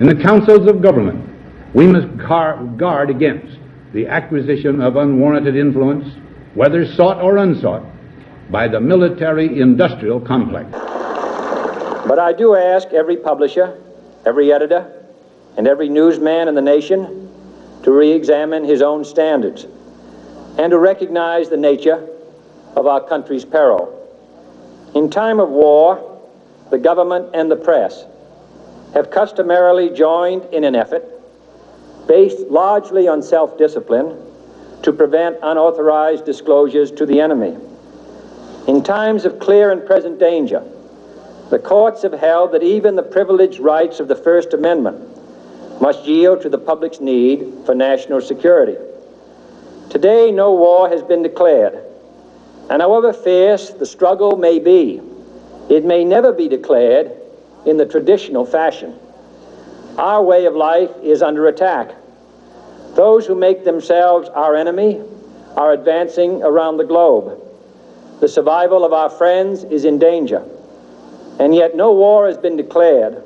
In the councils of government, we must guard against the acquisition of unwarranted influence, whether sought or unsought, by the military-industrial complex. But I do ask every publisher, every editor, and every newsman in the nation to re-examine his own standards and to recognize the nature of our country's peril. In time of war, the government and the press have customarily joined in an effort based largely on self-discipline to prevent unauthorized disclosures to the enemy. In times of clear and present danger, the courts have held that even the privileged rights of the First Amendment must yield to the public's need for national security. Today, no war has been declared, and however fierce the struggle may be, it may never be declared in the traditional fashion. Our way of life is under attack. Those who make themselves our enemy are advancing around the globe. The survival of our friends is in danger, and yet no war has been declared.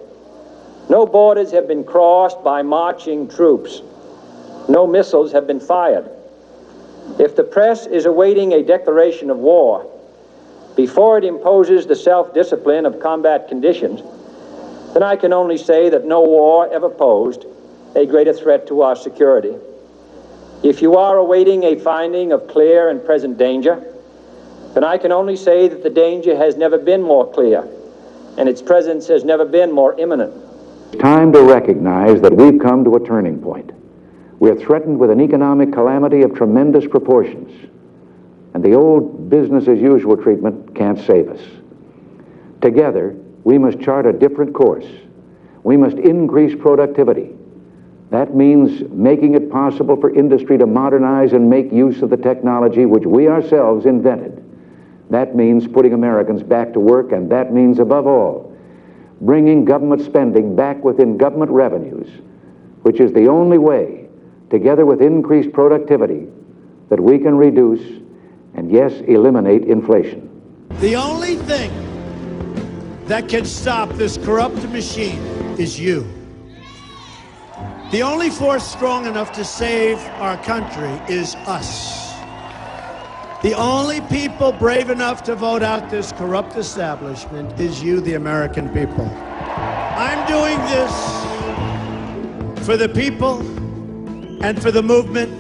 No borders have been crossed by marching troops. No missiles have been fired. If the press is awaiting a declaration of war before it imposes the self-discipline of combat conditions, then I can only say that no war ever posed a greater threat to our security. If you are awaiting a finding of clear and present danger, then I can only say that the danger has never been more clear, and its presence has never been more imminent. It's time to recognize that we've come to a turning point. We're threatened with an economic calamity of tremendous proportions, and the old business-as-usual treatment can't save us. Together, we must chart a different course. We must increase productivity. That means making it possible for industry to modernize and make use of the technology which we ourselves invented. That means putting Americans back to work, and that means, above all, bringing government spending back within government revenues, which is the only way, together with increased productivity, that we can reduce and, yes, eliminate inflation. The only thing that can stop this corrupt machine is you. The only force strong enough to save our country is us. The only people brave enough to vote out this corrupt establishment is you, the American people. I'm doing this for the people and for the movement,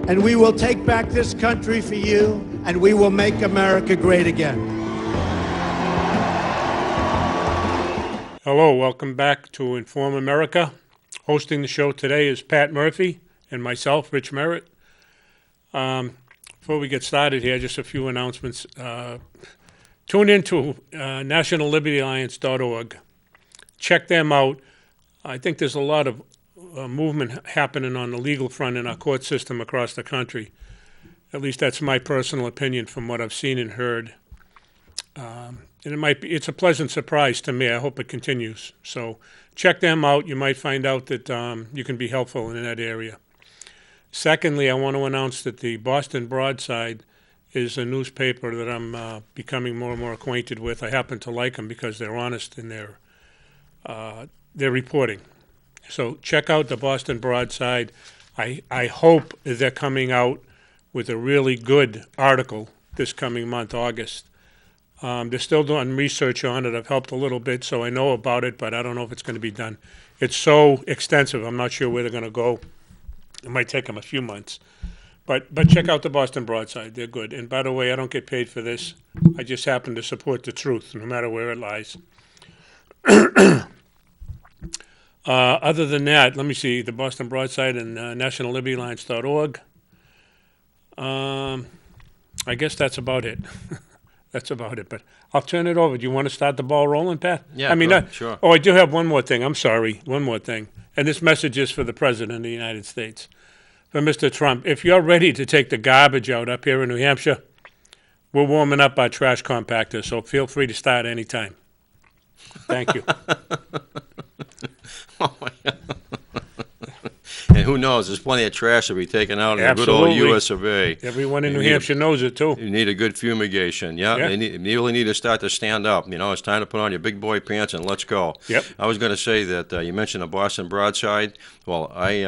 and we will take back this country for you, and we will make America great again. Hello, welcome back to Inform America. Hosting the show today is Pat Murphy and myself, Rich Merritt. Before we get started here, just a few announcements. Tune into nationallibertyalliance.org. Check them out. I think there's a lot of movement happening on the legal front in our court system across the country. At least that's my personal opinion from what I've seen and heard. And it's a pleasant surprise to me. I hope it continues. So check them out. You might find out that you can be helpful in that area. Secondly, I want to announce that the Boston Broadside is a newspaper that I'm becoming more and more acquainted with. I happen to like them because they're honest in their reporting. So check out the Boston Broadside. I hope they're coming out with a really good article this coming month, August. They're still doing research on it. I've helped a little bit, so I know about it, but I don't know if it's going to be done. It's so extensive, I'm not sure where they're going to go. It might take them a few months. But check out the Boston Broadside. They're good. And by the way, I don't get paid for this. I just happen to support the truth, no matter where it lies. Other than that, let me see, the Boston Broadside and nationallibertyalliance.org. I guess that's about it. That's about it. But I'll turn it over. Do you want to start the ball rolling, Pat? Yeah, I mean, sure. Oh, I do have one more thing. I'm sorry. One more thing. And this message is for the President of the United States. For Mr. Trump, if you're ready to take the garbage out up here in New Hampshire, we're warming up our trash compactor, so feel free to start anytime. Thank you. Oh my God. who knows? There's plenty of trash to be taken out in the good Absolutely. old U.S. of A. Everyone in You New need a- Hampshire knows it too. You need a good fumigation. Yeah, Yeah. you really need to start to stand up. You know, it's time to put on your big boy pants and let's go. Yep. I was going to say that you mentioned the Boston Broadside. Well, I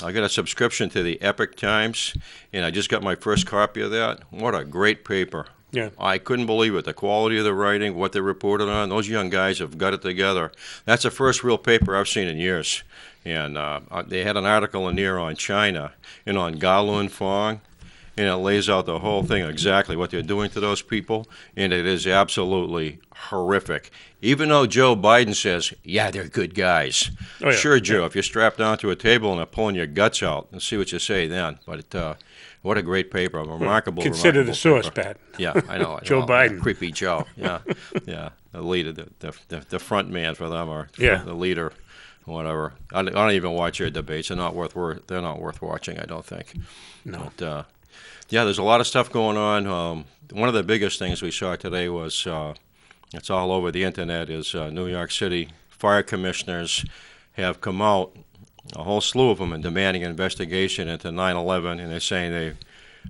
got a subscription to the Epic Times, and I just got my first copy of that. What a great paper. Yeah. I couldn't believe it. The quality of the writing, what they reported on. Those young guys have got it together. That's the first real paper I've seen in years. And they had an article in there on China and on Galun Fong, and it lays out the whole thing exactly what they're doing to those people, and it is absolutely horrific. Even though Joe Biden says, yeah, they're good guys. Oh, yeah. Sure, Joe, if you're strapped down to a table and they're pulling your guts out, and see what you say then. But what a great paper, remarkable. Consider the remarkable source, paper. Pat. Yeah, I know. Joe Biden. Creepy Joe. Yeah, yeah. The leader, the front man for them, or Yeah. the leader, whatever. I don't even watch your debates. They're not worth watching. I don't think. No. But, yeah, there's a lot of stuff going on. One of the biggest things we saw today was it's all over the internet. Is New York City fire commissioners have come out, a whole slew of them, and demanding an investigation into 9/11, and they're saying they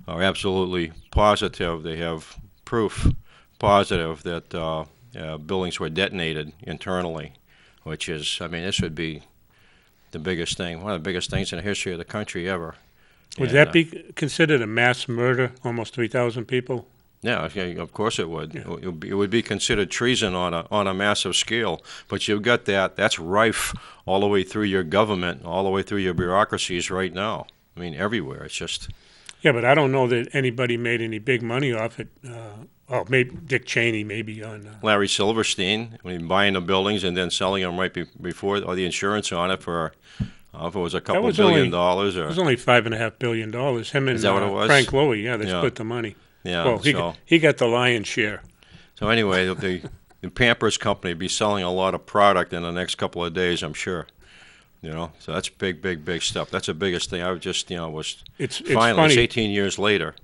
are absolutely positive. They have proof positive that buildings were detonated internally, which is, I mean, this would be the biggest thing, one of the biggest things in the history of the country ever. Would And, that be considered a mass murder? Almost 3,000 people. Yeah, okay, of course it would. Yeah. It would be considered treason on a massive scale. But you've got that's rife all the way through your government, all the way through your bureaucracies right now. I mean, everywhere. It's just. Yeah, but I don't know that anybody made any big money off it. Maybe Dick Cheney, maybe on. Larry Silverstein, buying the buildings and then selling them right before, or the insurance on it for, if it was a couple was $1 billion, It or was only $5.5 billion. Him and Is that what it was? Frank Lowy, yeah, they Yeah. split the money. yeah. Well, he got the lion's share. So anyway, the Pampers company will be selling a lot of product in the next couple of days, I'm sure. You know, so that's big stuff. That's the biggest thing. I was just, was It's finally, funny. it's 18 years later.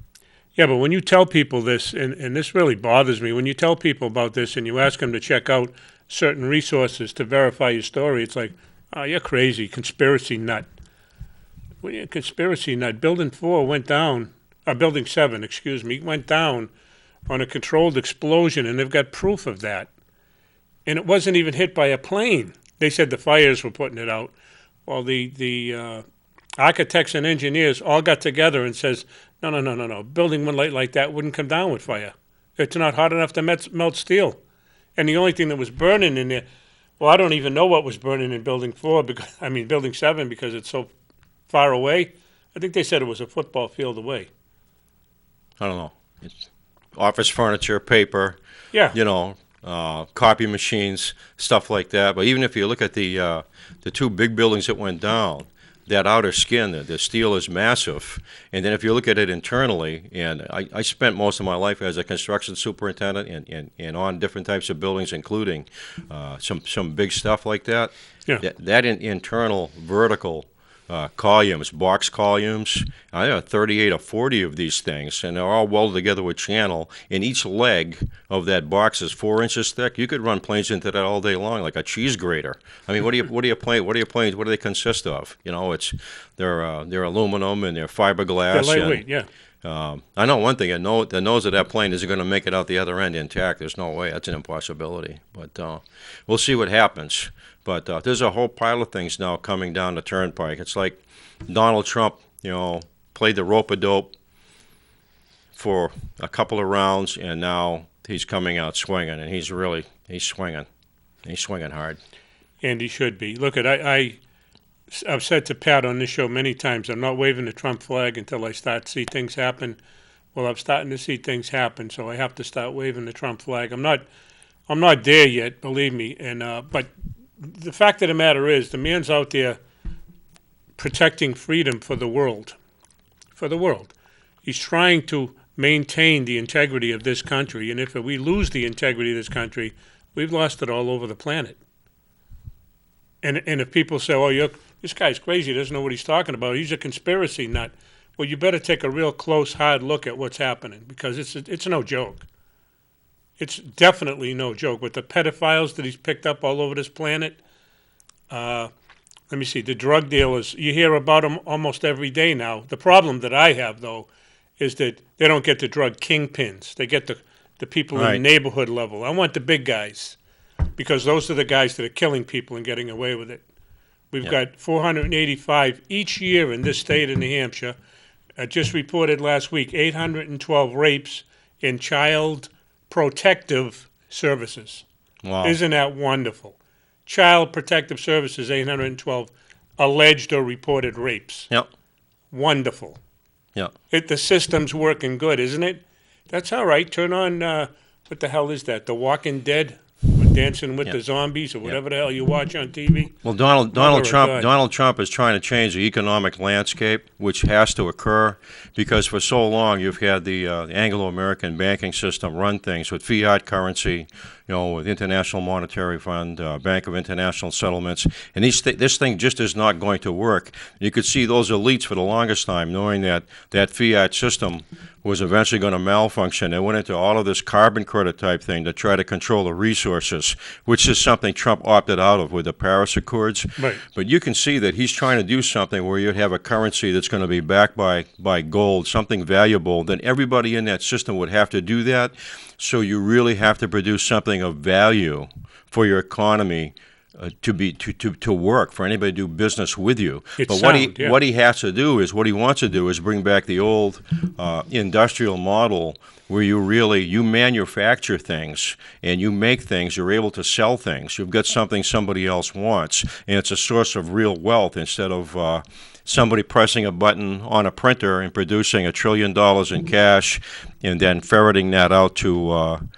Yeah, but when you tell people this, and this really bothers me, when you tell people about this and you ask them to check out certain resources to verify your story, it's like, oh, you're crazy, conspiracy nut. Well, yeah, conspiracy nut. Building 7, went down on a controlled explosion, and they've got proof of that. And it wasn't even hit by a plane. They said the fires were putting it out. Well, the architects and engineers all got together and says, no. Building one like that wouldn't come down with fire. It's not hot enough to melt steel. And the only thing that was burning in there, well, I don't even know what was burning in Building 7, because it's so far away. I think they said it was a football field away. I don't know. It's office furniture, paper, Yeah. Copy machines, stuff like that. But even if you look at the two big buildings that went down, that outer skin, the steel is massive. And then if you look at it internally, and I spent most of my life as a construction superintendent and on different types of buildings, including some big stuff like that. Yeah. That internal vertical columns, box columns. I have 38 or 40 of these things, and they're all welded together with channel. And each leg of that box is 4 inches thick. You could run planes into that all day long, like a cheese grater. I mean, what do you they consist of? They're aluminum and they're fiberglass. They're lightweight, yeah. I know one thing. The nose of that plane isn't going to make it out the other end intact. There's no way. That's an impossibility. But we'll see what happens. But there's a whole pile of things now coming down the turnpike. It's like Donald Trump, played the rope-a-dope for a couple of rounds, and now he's coming out swinging, and he's swinging. He's swinging hard. And he should be. Look, I've said to Pat on this show many times, I'm not waving the Trump flag until I start to see things happen. Well, I'm starting to see things happen, so I have to start waving the Trump flag. I'm not there yet, believe me. And but the fact of the matter is, the man's out there protecting freedom for the world. For the world. He's trying to maintain the integrity of this country, and if we lose the integrity of this country, we've lost it all over the planet. And if people say, oh, this guy's crazy, he doesn't know what he's talking about, he's a conspiracy nut, well, you better take a real close, hard look at what's happening, because it's no joke. It's definitely no joke. With the pedophiles that he's picked up all over this planet, let me see, the drug dealers, you hear about them almost every day now. The problem that I have, though, is that they don't get the drug kingpins. They get the people in Right. the neighborhood level. I want the big guys, because those are the guys that are killing people and getting away with it. We've got 485 each year in this state of New Hampshire. Just reported last week, 812 rapes in child protective services. Wow. Isn't that wonderful? Child Protective Services, 812 alleged or reported rapes. Yep. Wonderful. Yep. The system's working good, isn't it? That's all right. Turn on, what the hell is that? The Walking Dead? Or Dancing with the Zombies, or whatever the hell you watch on TV? Well, Mother Donald of Trump God. Donald Trump is trying to change the economic landscape, which has to occur because for so long you've had the Anglo-American banking system run things with fiat currency, with International Monetary Fund, Bank of International Settlements, and this thing just is not going to work. You could see those elites for the longest time knowing that fiat system was eventually going to malfunction. They went into all of this carbon credit type thing to try to control the resources, which is something Trump opted out of with the Paris Accords. Right. But you can see that he's trying to do something where you'd have a currency that's going to be backed by gold, something valuable. Then everybody in that system would have to do that. So you really have to produce something of value for your economy to work, for anybody to do business with you. It's but sound, what he wants to do is bring back the old industrial model where you manufacture things and you make things, you're able to sell things. You've got something somebody else wants, and it's a source of real wealth instead of somebody pressing a button on a printer and producing $1 trillion in cash and then ferreting that out to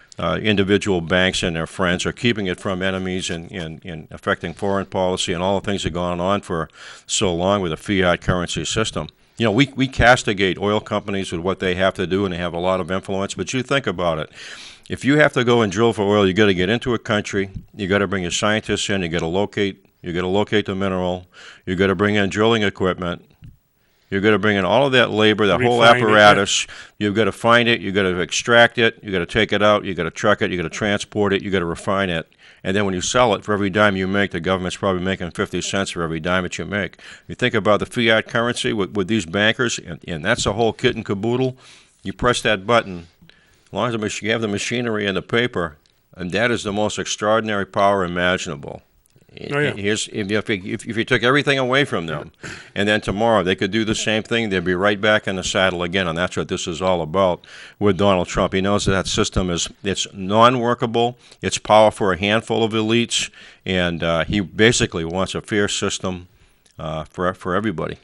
individual banks and their friends, or keeping it from enemies and affecting foreign policy and all the things that have gone on for so long with a fiat currency system. We castigate oil companies with what they have to do, and they have a lot of influence, but you think about it. If you have to go and drill for oil, you got to get into a country, you got to bring your scientists in, you got to locate the mineral, you got to bring in drilling equipment, you've got to bring in all of that labor, that whole Refine it, apparatus. You've got to find it, you've got to extract it, you've got to take it out, you've got to truck it, you've got to transport it, you've got to refine it. And then when you sell it, for every dime you make, the government's probably making 50 cents for every dime that you make. You think about the fiat currency with these bankers, and that's a whole kit and caboodle. You press that button, as long as you have the machinery and the paper, and that is the most extraordinary power imaginable. Oh, yeah. If you took everything away from them, and then tomorrow they could do the same thing, they'd be right back in the saddle again, and that's what this is all about with Donald Trump. He knows that system it's non-workable, it's power for a handful of elites, and he basically wants a fair system for everybody.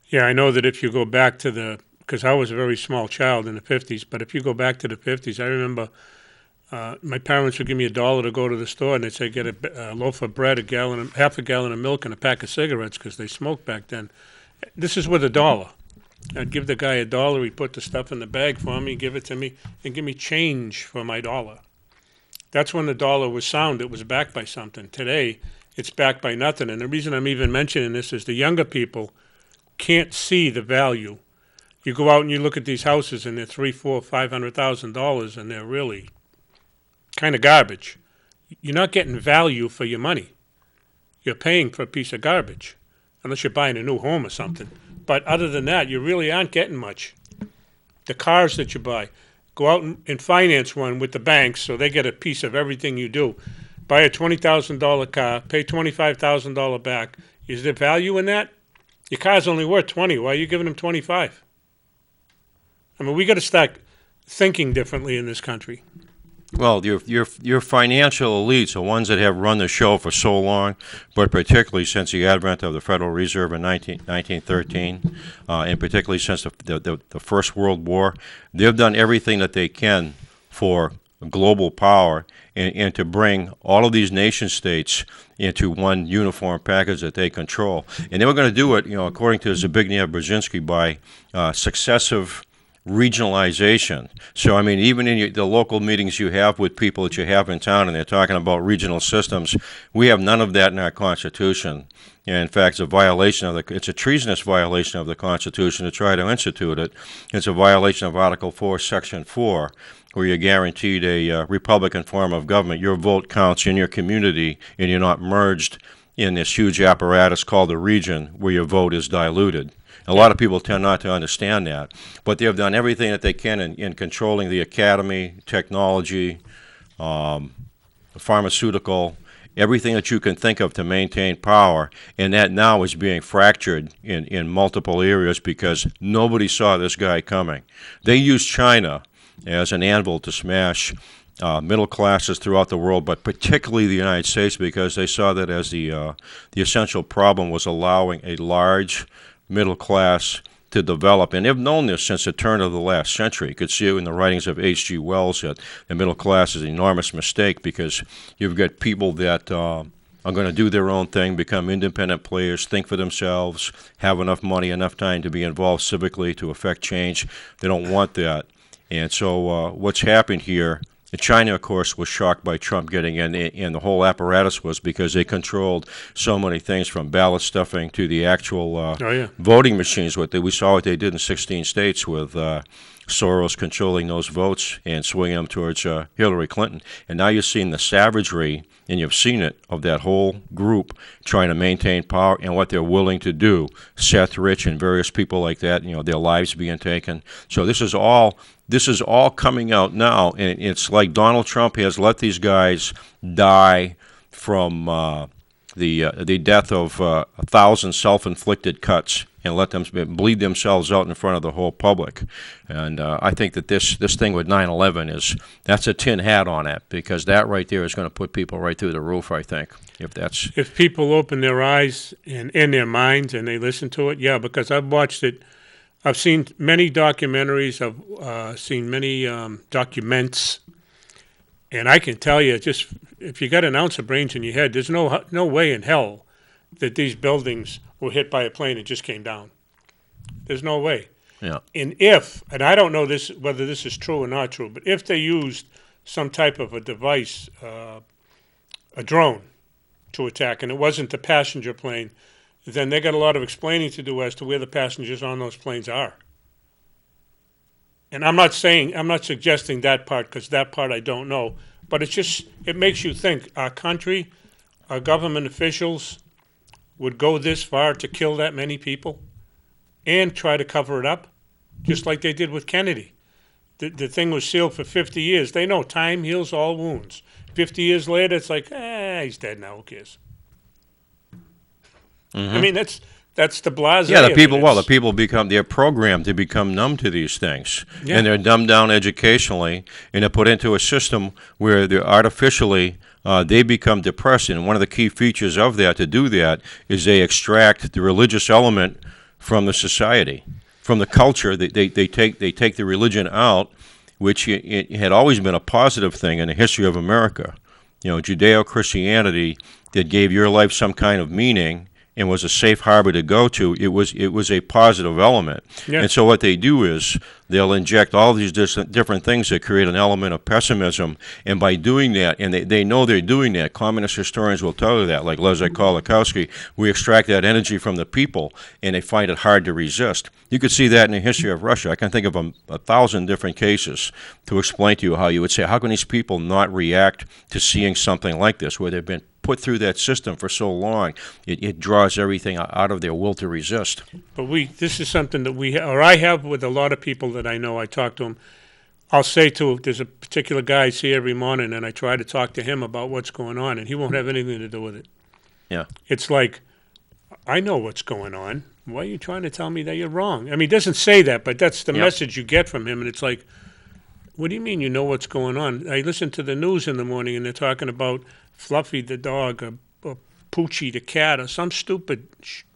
Yeah, I know that if you go back to because I was a very small child in the 50s, but if you go back to the 50s, I remember my parents would give me $1 to go to the store, and they'd say, get a loaf of bread, half a gallon of milk, and a pack of cigarettes, because they smoked back then. This is with $1. I'd give the guy $1, he'd put the stuff in the bag for me, give it to me, and give me change for my $1. That's when the dollar was sound. It was backed by something. Today, it's backed by nothing. And the reason I'm even mentioning this is the younger people can't see the value. You go out and you look at these houses, and they're $300,000, $400,000, $500,000, and they're really kind of garbage. You're not getting value for your money. You're paying for a piece of garbage, unless you're buying a new home or something. But other than that, you really aren't getting much. The cars that you buy, go out and finance one with the banks so they get a piece of everything you do. Buy a $20,000 car, pay $25,000 back. Is there value in that? Your car's only worth $20,000. Why are you giving them $25,000? I mean, we got to start thinking differently in this country. Well, your financial elites, the ones that have run the show for so long, but particularly since the advent of the Federal Reserve in 1913, and particularly since the First World War, they've done everything that they can for global power and to bring all of these nation states into one uniform package that they control. And they were going to do it, according to Zbigniew Brzezinski, by successive regionalization. So, I mean, even in the local meetings you have with people that you have in town, and they're talking about regional systems, we have none of that in our Constitution. And in fact, it's a treasonous violation of the Constitution to try to institute it. It's a violation of Article 4, Section 4, where you're guaranteed a Republican form of government. Your vote counts in your community, and you're not merged in this huge apparatus called the region where your vote is diluted. A lot of people tend not to understand that, but they have done everything that they can in controlling the academy, technology, pharmaceutical, everything that you can think of to maintain power, and that now is being fractured in multiple areas because nobody saw this guy coming. They used China as an anvil to smash middle classes throughout the world, but particularly the United States, because they saw that as the essential problem was allowing a large middle class to develop. And they've known this since the turn of the last century. You could see it in the writings of H.G. Wells that the middle class is an enormous mistake because you've got people that are going to do their own thing, become independent players, think for themselves, have enough money, enough time to be involved civically to affect change. They don't want that. And so what's happened here, China, of course, was shocked by Trump getting in, and the whole apparatus was because they controlled so many things from ballot stuffing to the actual voting machines. We saw what they did in 16 states with Soros controlling those votes and swinging them towards Hillary Clinton. And now you're seeing the savagery, and you've seen it, of that whole group trying to maintain power and what they're willing to do. Seth Rich and various people like that, their lives being taken. So this is all coming out now, and it's like Donald Trump has let these guys die from the death of 1,000 self-inflicted cuts and let them bleed themselves out in front of the whole public. And I think that this thing with 9/11 that's a tin hat on it, because that right there is going to put people right through the roof, I think, if people open their eyes and in their minds and they listen to it. Yeah, because I've watched it. I've seen many documentaries. I've seen many documents, and I can tell you, just if you got an ounce of brains in your head, there's no way in hell that these buildings were hit by a plane and just came down. There's no way. Yeah. And I don't know whether this is true or not true, but if they used some type of a device, a drone, to attack, and it wasn't the passenger plane, then they got a lot of explaining to do as to where the passengers on those planes are. And I'm not suggesting that part, because that part I don't know, but it makes you think our country, our government officials would go this far to kill that many people and try to cover it up, just like they did with Kennedy. The thing was sealed for 50 years. They know time heals all wounds. 50 years later, it's like, he's dead now, who cares? Mm-hmm. I mean, that's the blasé. Yeah, the people they're programmed to become numb to these things, and they're dumbed down educationally, and they're put into a system where they're artificially they become depressed. And one of the key features of that, to do that, is they extract the religious element from the society, from the culture. They take the religion out, which it had always been a positive thing in the history of America. Judeo-Christianity that gave your life some kind of meaning and was a safe harbor to go to. It was a positive element. Yeah. And so what they do is they'll inject all these different things that create an element of pessimism. And by doing that, and they know they're doing that, communist historians will tell you that, like Leslie Kolakowski, we extract that energy from the people, and they find it hard to resist. You could see that in the history of Russia. I can think of 1,000 different cases to explain to you how you would say, how can these people not react to seeing something like this, where they've been put through that system for so long, it draws everything out of their will to resist. But this is something that I have with a lot of people that I know. I talk to them. I'll say there's a particular guy I see every morning, and I try to talk to him about what's going on, and he won't have anything to do with it. Yeah. It's like, I know what's going on. Why are you trying to tell me that you're wrong? I mean, he doesn't say that, but that's the message you get from him, and it's like, what do you mean you know what's going on? I listen to the news in the morning, and they're talking about Fluffy the dog, or Poochie the cat, or some stupid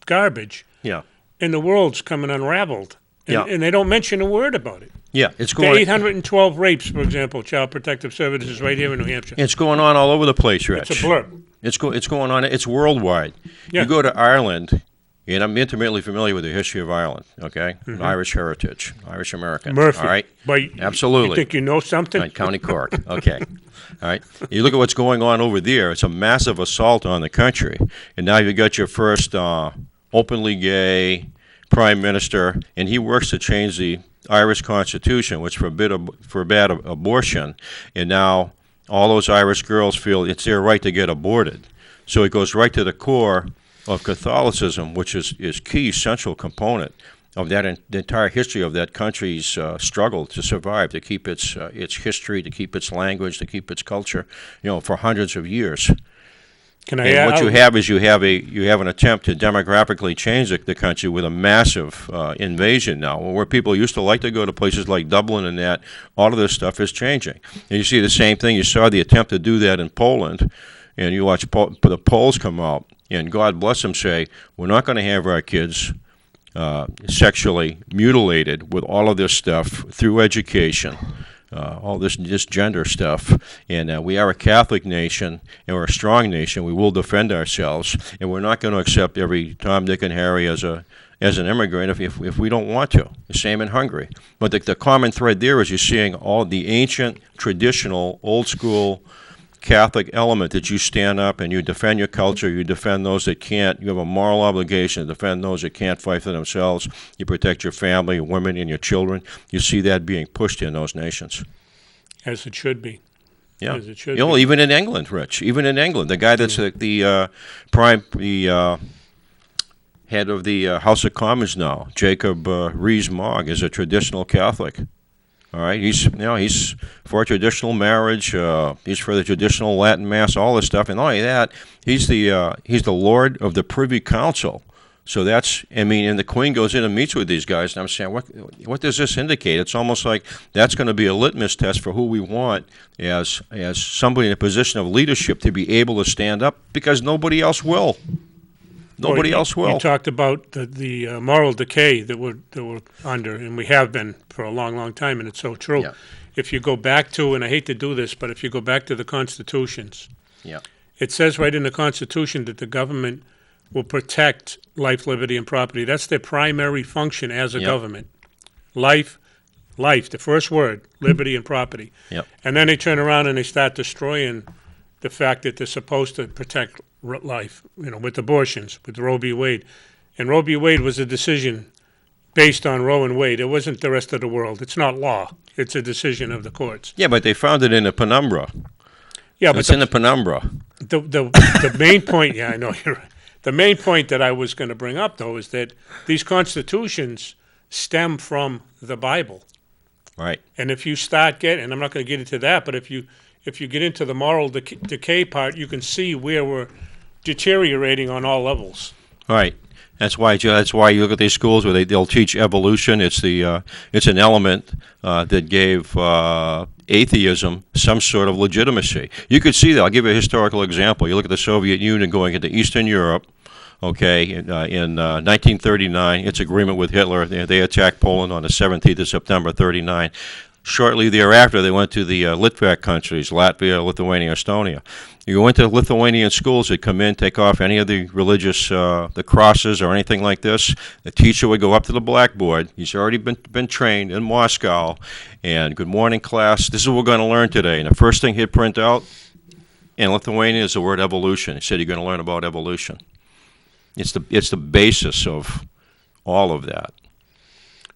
garbage. Yeah. And the world's coming unraveled. And they don't mention a word about it. Yeah, it's going. The 812 rapes, for example, Child Protective Services right here in New Hampshire. It's going on all over the place, Rich. It's a blurb. It's going on. It's worldwide. Yeah. You go to Ireland, and I'm intimately familiar with the history of Ireland. Okay, Irish heritage, Irish American. Murphy. All right. But absolutely. You think you know something? Right, County Cork. Okay. All right. You look at what's going on over there. It's a massive assault on the country, and now you've got your first openly gay prime minister, and he works to change the Irish Constitution, which forbade abortion, and now all those Irish girls feel it's their right to get aborted. So it goes right to the core of Catholicism, which is key central component of that the entire history of that country's struggle to survive, to keep its history, to keep its language, to keep its culture, for hundreds of years. Can I And add? what you have is you have an attempt to demographically change the country with a massive invasion now, where people used to like to go to places like Dublin and that. All of this stuff is changing, and you see the same thing. You saw the attempt to do that in Poland, and you watch the Poles come out, and God bless them, say, we're not going to have our kids sexually mutilated with all of this stuff through education. All this gender stuff, and we are a Catholic nation, and we're a strong nation. We will defend ourselves, and we're not going to accept every Tom, Dick, and Harry as an immigrant if we don't want to. The same in Hungary. But the common thread there is you're seeing all the ancient, traditional, old school Catholic element that you stand up and you defend your culture, you defend those that can't, you have a moral obligation to defend those that can't fight for themselves, you protect your family, your women, and your children. You see that being pushed in those nations. As it should be. Yeah. As it should be. Even in England, Rich, even in England, the guy that's the head of the House of Commons now, Jacob Rees-Mogg, is a traditional Catholic. All right, he's for traditional marriage. He's for the traditional Latin Mass, all this stuff, and not only that, he's the Lord of the Privy Council. So and the Queen goes in and meets with these guys, and I'm saying, what does this indicate? It's almost like that's going to be a litmus test for who we want as somebody in a position of leadership to be able to stand up, because nobody else will. Nobody else will. You talked about the moral decay that we're under, and we have been for a long, long time, and it's so true. Yeah. If you go back to, and I hate to do this, but if you go back to the constitutions, yeah, it says right in the Constitution that the government will protect life, liberty, and property. That's their primary function as a government. Life, the first word, liberty and property. Yep. And then they turn around and they start destroying the fact that they're supposed to protect life, with abortions, with Roe v. Wade. And Roe v. Wade was a decision based on Roe and Wade. It wasn't the rest of the world. It's not law. It's a decision of the courts. Yeah, but they found it in a penumbra. Yeah, but it's in a penumbra. The main point, yeah, I know you're right. The main point that I was going to bring up, though, is that these constitutions stem from the Bible. Right. And if you start and I'm not going to get into that, but if you get into the moral decay part, you can see where we're deteriorating on all levels. Right. That's why you look at these schools where they'll teach evolution. It's an element that gave atheism some sort of legitimacy. You could see that. I'll give you a historical example. You look at the Soviet Union going into Eastern Europe. Okay, in 1939, its agreement with Hitler. They attacked Poland on the 17th of September, 39. Shortly thereafter, they went to the Litvak countries, Latvia, Lithuania, Estonia. You go into Lithuanian schools, they'd come in, take off any of the religious, the crosses or anything like this. The teacher would go up to the blackboard. He's already been trained in Moscow. And good morning, class. This is what we're going to learn today. And the first thing he'd print out in Lithuanian is the word evolution. He said, you're going to learn about evolution. It's the basis of all of that.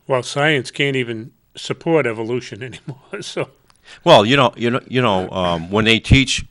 Well, science can't even support evolution anymore. So, well, when they teach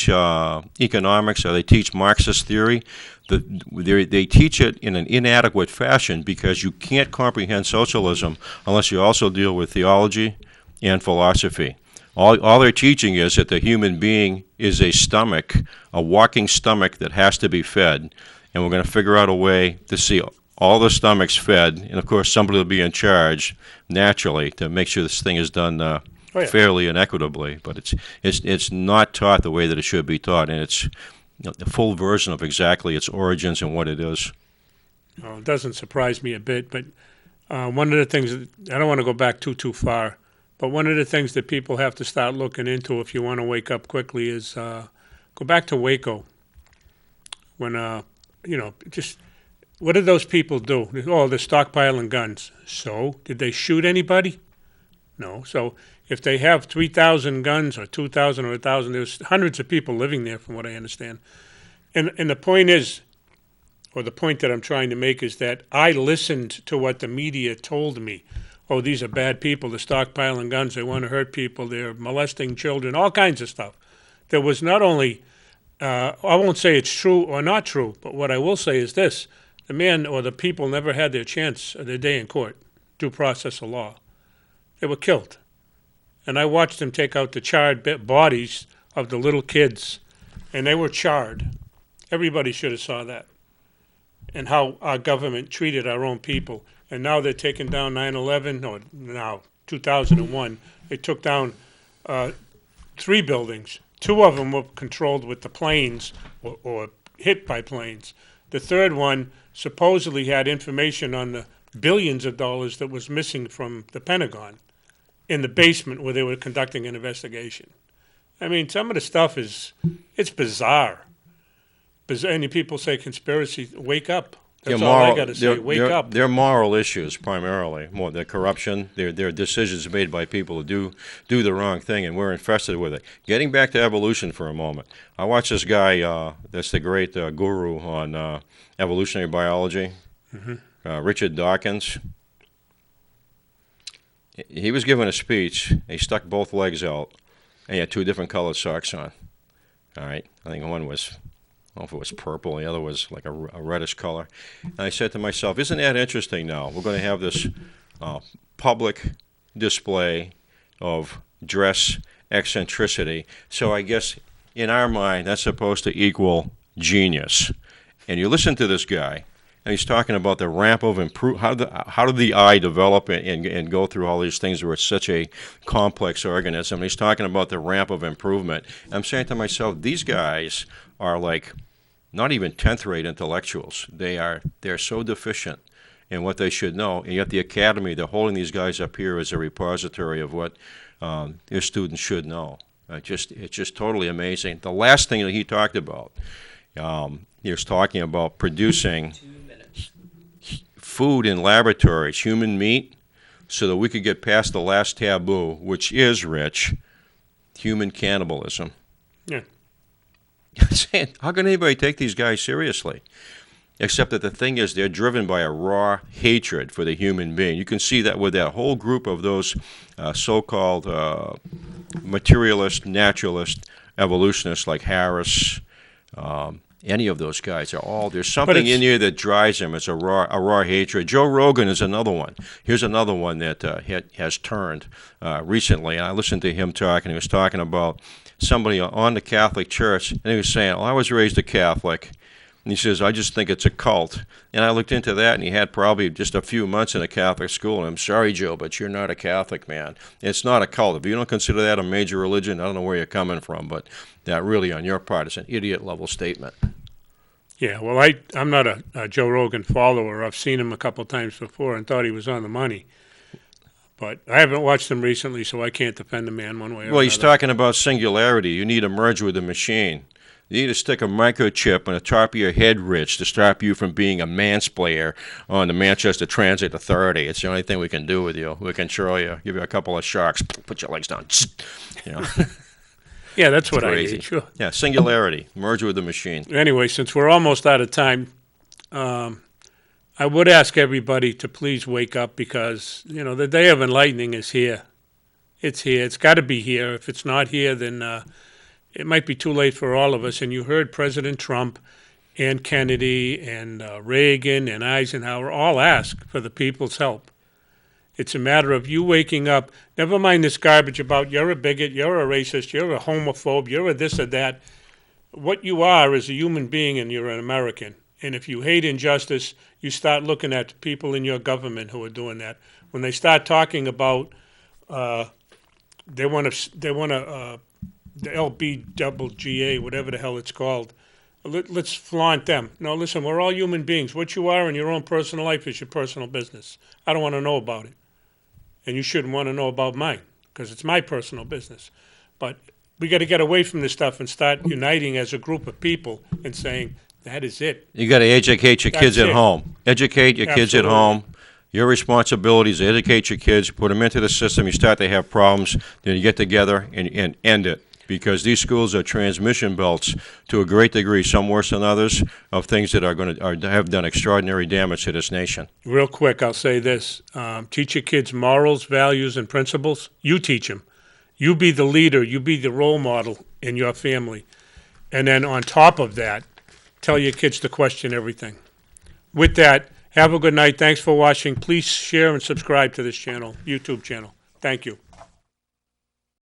economics or they teach Marxist theory, they teach it in an inadequate fashion because you can't comprehend socialism unless you also deal with theology and philosophy. All they're teaching is that the human being is a stomach, a walking stomach that has to be fed, and we're going to figure out a way to see all the stomachs fed, and of course somebody will be in charge naturally to make sure this thing is done fairly and equitably. But it's not taught the way that it should be taught, and it's the full version of exactly its origins and what it is. Well, it doesn't surprise me a bit, but one of the things, I don't want to go back too far, but one of the things that people have to start looking into if you want to wake up quickly is go back to Waco when, just what did those people do? Oh, they're stockpiling guns. So, did they shoot anybody? No. So, if they have 3,000 guns or 2,000 or 1,000, there's hundreds of people living there from what I understand. And the point is, or the point that I'm trying to make is that I listened to what the media told me. Oh, these are bad people. They're stockpiling guns. They want to hurt people. They're molesting children, all kinds of stuff. There was not only I won't say it's true or not true, but what I will say is this. The man or the people never had their chance of their day in court, due process of law. They were killed. And I watched them take out the charred bodies of the little kids, and they were charred. Everybody should have saw that. And how our government treated our own people. And now they're taking down 9/11, or now 2001. They took down 3 buildings. 2 of them were controlled with the planes or hit by planes. The third one supposedly had information on the billions of dollars that was missing from the Pentagon in the basement where they were conducting an investigation. I mean, some of the stuff it's bizarre. And people say conspiracy, wake up. That's all I got to say, wake up. They're moral issues primarily, more their corruption, their decisions made by people who do the wrong thing, and we're infested with it. Getting back to evolution for a moment, I watched this guy, that's the great guru on evolutionary biology, Richard Dawkins. He was giving a speech. He stuck both legs out, and he had 2 different colored socks on. All right, I think one was, I don't know if it was purple, the other was like a reddish color. And I said to myself, isn't that interesting now? We're going to have this public display of dress eccentricity. So I guess in our mind, that's supposed to equal genius. And you listen to this guy, and he's talking about the ramp of how did the eye develop and go through all these things where it's such a complex organism. And he's talking about the ramp of improvement. And I'm saying to myself, these guys are like not even 10th rate intellectuals. They're so deficient in what they should know, and yet the academy, they're holding these guys up here as a repository of what their students should know. It's just totally amazing. The last thing that he talked about, he was talking about producing food in laboratories, human meat, so that we could get past the last taboo, which is, Rich, human cannibalism. Yeah. I'm saying, how can anybody take these guys seriously? Except that the thing is, they're driven by a raw hatred for the human being. You can see that with that whole group of those so-called materialist, naturalist evolutionists like Harris, any of those guys are all, there's something in here that drives them. It's a raw hatred. Joe Rogan is another one. Here's another one that has turned recently. And I listened to him talk, and he was talking about somebody on the Catholic Church, and he was saying, well, I was raised a Catholic. And he says, I just think it's a cult. And I looked into that, and he had probably just a few months in a Catholic school. And I'm sorry, Joe, but you're not a Catholic, man. It's not a cult. If you don't consider that a major religion, I don't know where you're coming from, but that really, on your part, is an idiot-level statement. Yeah, well, I'm not a Joe Rogan follower. I've seen him a couple times before and thought he was on the money. But I haven't watched him recently, so I can't defend the man one way or another. Well, he's talking about singularity. You need to merge with the machine. You need to stick a microchip on the top of your head, Rich, to stop you from being a mansplayer on the Manchester Transit Authority. It's the only thing we can do with you. We control you, give you a couple of shocks, put your legs down. You know. Yeah, that's what crazy. I need, sure. Yeah, singularity, merge with the machine. Anyway, since we're almost out of time, I would ask everybody to please wake up because, the day of enlightening is here. It's here. It's got to be here. If it's not here, then it might be too late for all of us. And you heard President Trump and Kennedy and Reagan and Eisenhower all ask for the people's help. It's a matter of you waking up. Never mind this garbage about you're a bigot, you're a racist, you're a homophobe, you're a this or that. What you are is a human being, and you're an American. And if you hate injustice, you start looking at the people in your government who are doing that. When they start talking about they want to the LBGA, whatever the hell it's called, let's flaunt them. No, listen, we're all human beings. What you are in your own personal life is your personal business. I don't want to know about it. And you shouldn't want to know about mine because it's my personal business. But we got to get away from this stuff and start uniting as a group of people and saying, that is it. You got to educate your kids at home. Educate your kids at home. Your responsibility is to educate your kids, put them into the system. You start to have problems, then you get together and end it. Because these schools are transmission belts to a great degree, some worse than others, of things that have done extraordinary damage to this nation. Real quick, I'll say this. Teach your kids morals, values, and principles. You teach them. You be the leader. You be the role model in your family. And then on top of that, tell your kids to question everything. With that, have a good night. Thanks for watching. Please share and subscribe to this channel, YouTube channel. Thank you.